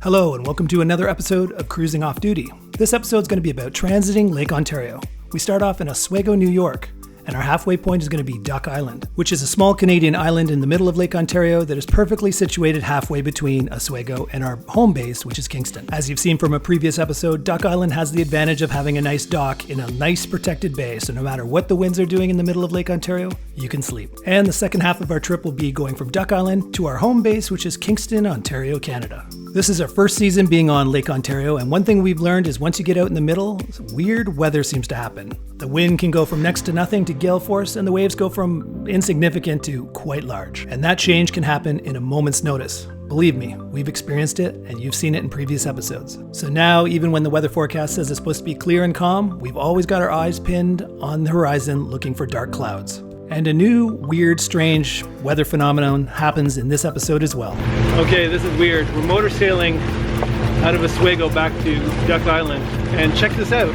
Hello and welcome to another episode of Cruising Off Duty. This episode is going to be about transiting Lake Ontario. We start off in Oswego, New York, and our halfway point is going to be Duck Island, which is a small Canadian island in the middle of Lake Ontario that is perfectly situated halfway between Oswego and our home base, which is Kingston. As you've seen from a previous episode, Duck Island has the advantage of having a nice dock in a nice protected bay, so no matter what the winds are doing in the middle of Lake Ontario, you can sleep. And the second half of our trip will be going from Duck Island to our home base, which is Kingston, Ontario, Canada. This is our first season being on Lake Ontario, and one thing we've learned is once you get out in the middle, weird weather seems to happen. The wind can go from next to nothing to gale force, and the waves go from insignificant to quite large. And that change can happen in a moment's notice. Believe me, we've experienced it, and you've seen it in previous episodes. So now, even when the weather forecast says it's supposed to be clear and calm, we've always got our eyes pinned on the horizon looking for dark clouds. And a new, weird, strange weather phenomenon happens in this episode as well. Okay, this is weird. We're motor sailing out of Oswego back to Duck Island, and check this out.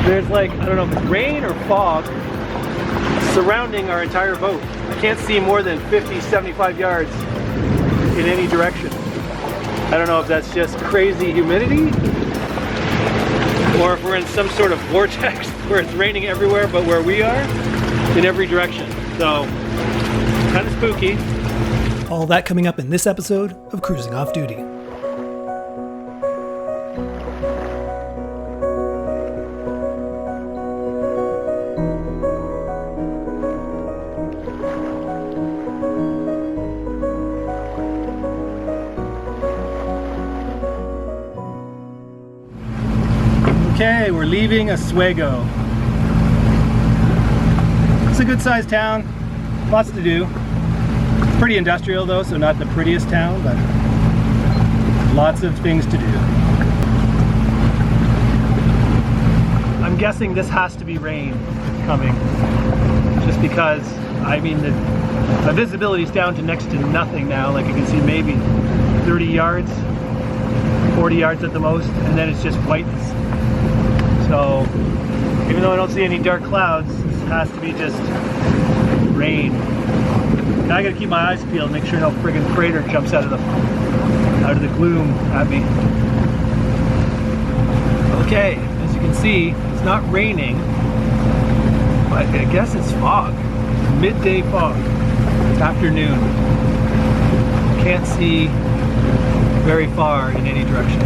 There's like, I don't know if it's rain or fog surrounding our entire boat. I can't see more than 50, 75 yards in any direction. I don't know if that's just crazy humidity or if we're in some sort of vortex where it's raining everywhere but where we are, in every direction. So, kind of spooky. All that coming up in this episode of Cruising Off Duty. Okay, we're leaving Oswego. It's a good sized town, lots to do. It's pretty industrial though, so not the prettiest town, but lots of things to do. I'm guessing this has to be rain coming, just because, I mean, the visibility is down to next to nothing now. Like you can see maybe 30 yards, 40 yards at the most, and then it's just whiteness. So, even though I don't see any dark clouds, has to be just rain. Now I gotta keep my eyes peeled, make sure no friggin' freighter jumps out of the gloom at me. Okay, as you can see, it's not raining, but I guess it's fog. Midday fog. It's afternoon. Can't see very far in any direction.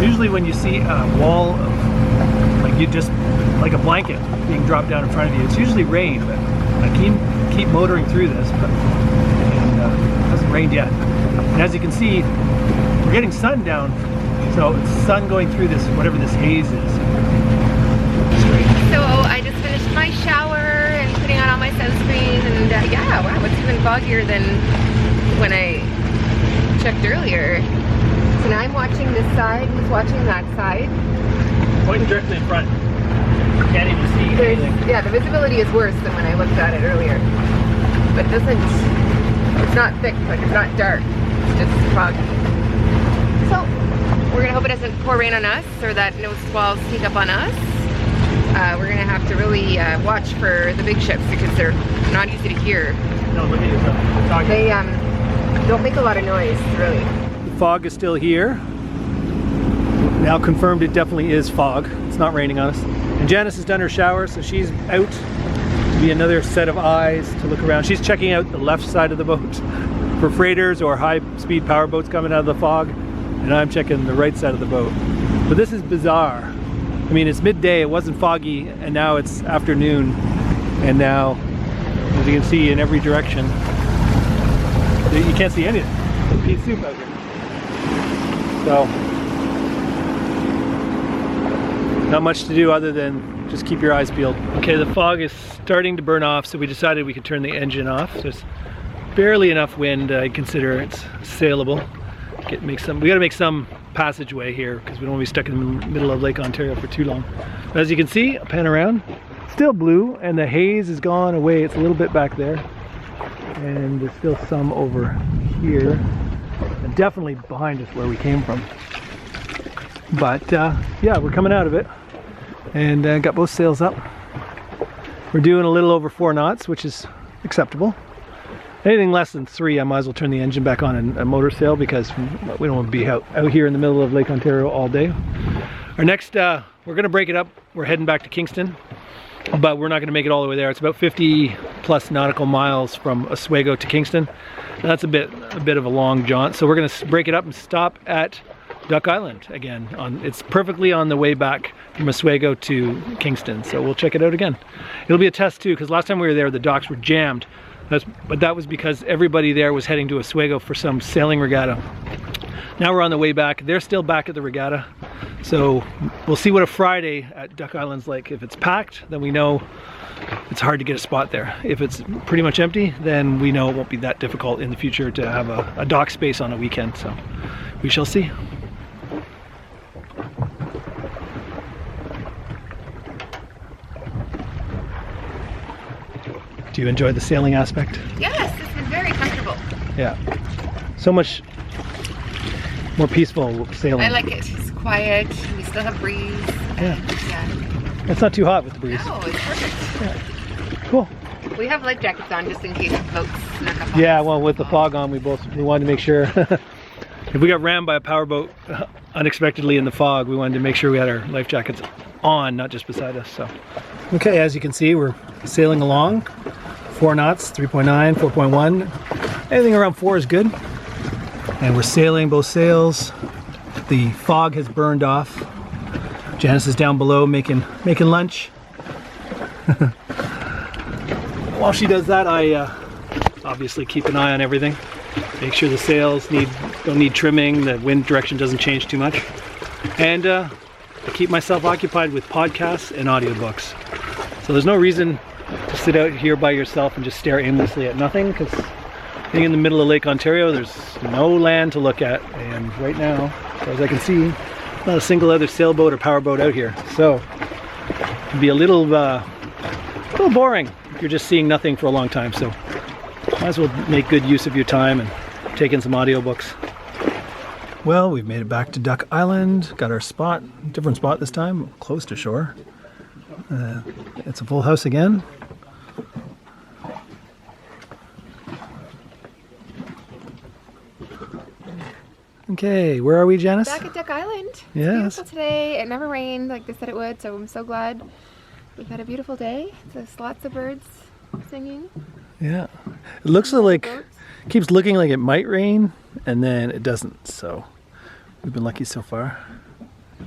Usually when you see a wall of, like a blanket being dropped down in front of you, it's usually rain, but I keep motoring through this, but it hasn't rained yet. And as you can see, we're getting sun down, so it's sun going through this, whatever this haze is. So I just finished my shower and putting on all my sunscreen, and yeah, wow, it's even foggier than when I checked earlier. So now I'm watching this side, he's watching that side. Pointing directly in front. Can't even see anything. Yeah, the visibility is worse than when I looked at it earlier. But it's not thick, like it's not dark. It's just foggy. So, we're gonna hope it doesn't pour rain on us or that no squalls sneak up on us. We're gonna have to really watch for the big ships because they're not easy to hear. No, look at yourself. They don't make a lot of noise, really. The fog is still here. Now confirmed it definitely is fog. It's not raining on us. And Janice has done her shower, so she's out to be another set of eyes to look around. She's checking out the left side of the boat for freighters or high-speed power boats coming out of the fog, and I'm checking the right side of the boat. But this is bizarre. I mean, it's midday, it wasn't foggy, and now it's afternoon, and now, as you can see in every direction, you can't see anything. It's pea soup out here. So, not much to do other than just keep your eyes peeled. Okay, the fog is starting to burn off, so we decided we could turn the engine off. There's barely enough wind. I consider it's saleable. We gotta make some passageway here because we don't want to be stuck in the middle of Lake Ontario for too long. But as you can see, I'll pan around. Still blue, and the haze has gone away. It's a little bit back there, and there's still some over here, and definitely behind us where we came from. But yeah, we're coming out of it, and got both sails up. We're doing a little over 4 knots, which is acceptable. Anything less than 3, I might as well turn the engine back on and motor sail, because we don't want to be out here in the middle of Lake Ontario all day. Our next, we're going to break it up. We're heading back to Kingston, but we're not going to make it all the way there. It's about 50 plus nautical miles from Oswego to Kingston. And that's a bit of a long jaunt. So we're going to break it up and stop at Duck Island again. It's perfectly on the way back from Oswego to Kingston. So we'll check it out again. It'll be a test too, because last time we were there, the docks were jammed. But that was because everybody there was heading to Oswego for some sailing regatta. Now we're on the way back. They're still back at the regatta. So we'll see what a Friday at Duck Island's like. If it's packed, then we know it's hard to get a spot there. If it's pretty much empty, then we know it won't be that difficult in the future to have a dock space on a weekend. So we shall see. Do you enjoy the sailing aspect? Yes, it's been very comfortable. Yeah. So much more peaceful sailing. I like it. It's quiet. We still have breeze. Yeah. Yeah. It's not too hot with the breeze. No, it's perfect. Yeah. Cool. We have life jackets on just in case the boats snuck up on Yeah, us. well, with the fog on, we wanted to make sure if we got rammed by a powerboat unexpectedly in the fog, we wanted to make sure we had our life jackets on, not just beside us. So, okay, as you can see, we're sailing along. 4 knots, 3.9, 4.1. Anything around 4 is good. And we're sailing both sails. The fog has burned off. Janice is down below making lunch. While she does that, I obviously keep an eye on everything. Make sure the sails don't need trimming, the wind direction doesn't change too much. And I keep myself occupied with podcasts and audiobooks. So there's no reason to sit out here by yourself and just stare aimlessly at nothing, because being in the middle of Lake Ontario, there's no land to look at, and right now, as far as I can see, not a single other sailboat or powerboat out here. So it can be a little boring if you're just seeing nothing for a long time. So might as well make good use of your time and take in some audiobooks. Well, we've made it back to Duck Island. Got our spot, different spot this time, close to shore. It's a full house again. Okay, where are we, Janice? Back at Duck Island. It's Yes. beautiful today. It never rained like they said it would, so I'm so glad we've had a beautiful day. There's lots of birds singing. Yeah. It looks like, keeps looking like it might rain, and then it doesn't. So we've been lucky so far.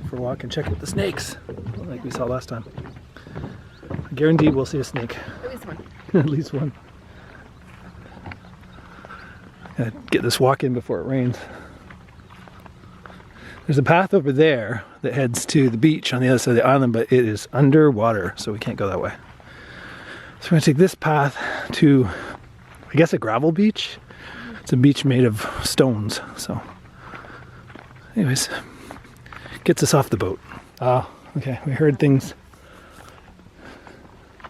For a walk and check out the snakes, like we saw last time. Guaranteed we'll see a snake. At least one. At least one. Gotta get this walk in before it rains. There's a path over there that heads to the beach on the other side of the island, but it is underwater, so we can't go that way. So we're gonna take this path to, I guess, a gravel beach. It's a beach made of stones, so. Anyways, gets us off the boat. Oh, okay, we heard things.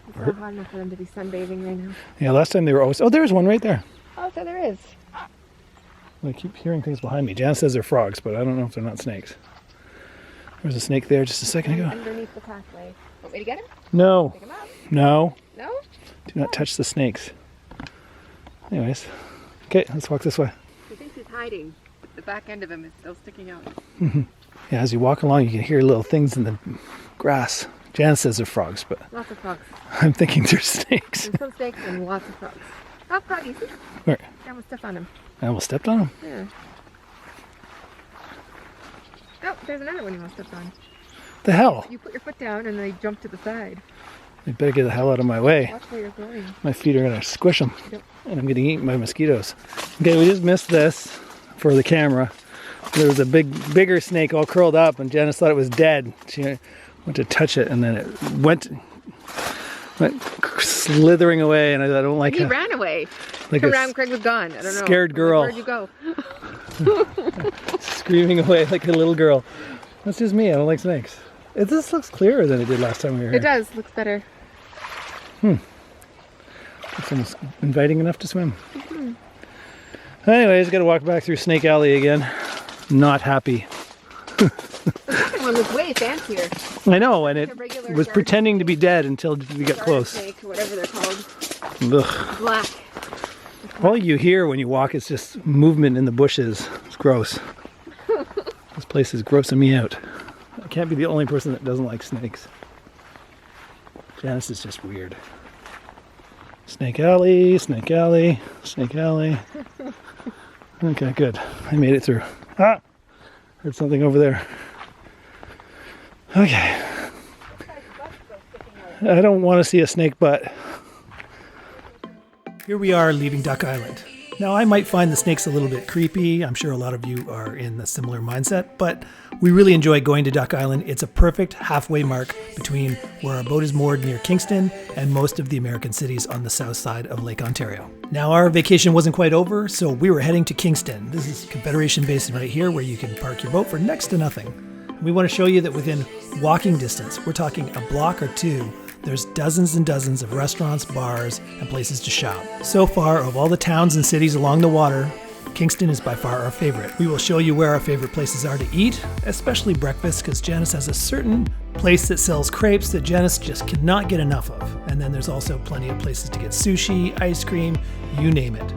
It's not hot enough for them to be sunbathing right now. Yeah, last time they were always, oh, there's one right there. Oh, so there is. I keep hearing things behind me. Jan says they're frogs, but I don't know if they're not snakes. There was a snake there just a second ago. Underneath the pathway. Want me to get him? No. Pick him up? No. No? Do not touch the snakes. Anyways. Okay, let's walk this way. He thinks he's hiding, but the back end of him is still sticking out. Yeah, as you walk along, you can hear little things in the grass. Jan says they're frogs, but Lots of frogs. I'm thinking they're snakes. There's some snakes and lots of frogs. Oh, froggies. Where? I almost stepped on him. I almost stepped on them. Yeah. Oh, there's another one you almost stepped on. The hell? You put your foot down and they jump to the side. You better get the hell out of my way. Watch where you're going. My feet are gonna squish them. Yep. And I'm getting eaten by mosquitoes. Okay, we just missed this for the camera. There was a bigger snake all curled up, and Janice thought it was dead. She went to touch it, and then it went slithering away, and I don't like He it. ran away. Like Come a around, Craig was gone. I don't know. scared girl. Where'd you go? Screaming away like a little girl. That's just me. I don't like snakes. This looks clearer than it did last time we were here. It does. Looks better. It's almost inviting enough to swim. Anyways, got to walk back through Snake Alley again. Not happy. The second one was way fancier. I know, and it a regular was garden pretending to be dead until we got Garter close. snake, or whatever they're called. Ugh. Black. All you hear when you walk is just movement in the bushes. It's gross. This place is grossing me out. I can't be the only person that doesn't like snakes. Janice is just weird. Snake alley, snake alley, snake alley. Okay, good. I made it through. Ah! Heard something over there. Okay. I don't want to see a snake butt. Here we are leaving Duck Island. Now, I might find the snakes a little bit creepy. I'm sure a lot of you are in a similar mindset, but we really enjoy going to Duck Island. It's a perfect halfway mark between where our boat is moored near Kingston and most of the American cities on the south side of Lake Ontario. Now, our vacation wasn't quite over, so we were heading to Kingston. This is Confederation Basin right here, where you can park your boat for next to nothing. And we want to show you that within walking distance, we're talking a block or two, there's dozens and dozens of restaurants, bars, and places to shop. So far, of all the towns and cities along the water, Kingston is by far our favorite. We will show you where our favorite places are to eat, especially breakfast, because Janice has a certain place that sells crepes that Janice just cannot get enough of. And then there's also plenty of places to get sushi, ice cream, you name it.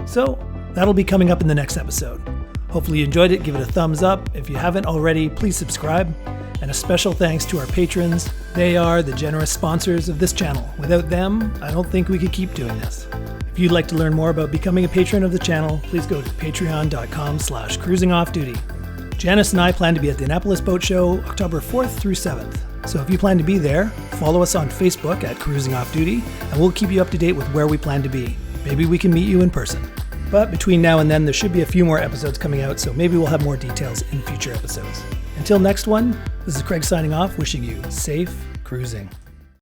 So that'll be coming up in the next episode. Hopefully you enjoyed it. Give it a thumbs up. If you haven't already, please subscribe. And a special thanks to our patrons. They are the generous sponsors of this channel. Without them, I don't think we could keep doing this. If you'd like to learn more about becoming a patron of the channel, please go to patreon.com/cruisingoffduty. Janice and I plan to be at the Annapolis Boat Show October 4th through 7th. So if you plan to be there, follow us on Facebook at Cruising Off Duty, and we'll keep you up to date with where we plan to be. Maybe we can meet you in person. But between now and then, there should be a few more episodes coming out, so maybe we'll have more details in future episodes. Until next one, this is Craig signing off, wishing you safe cruising.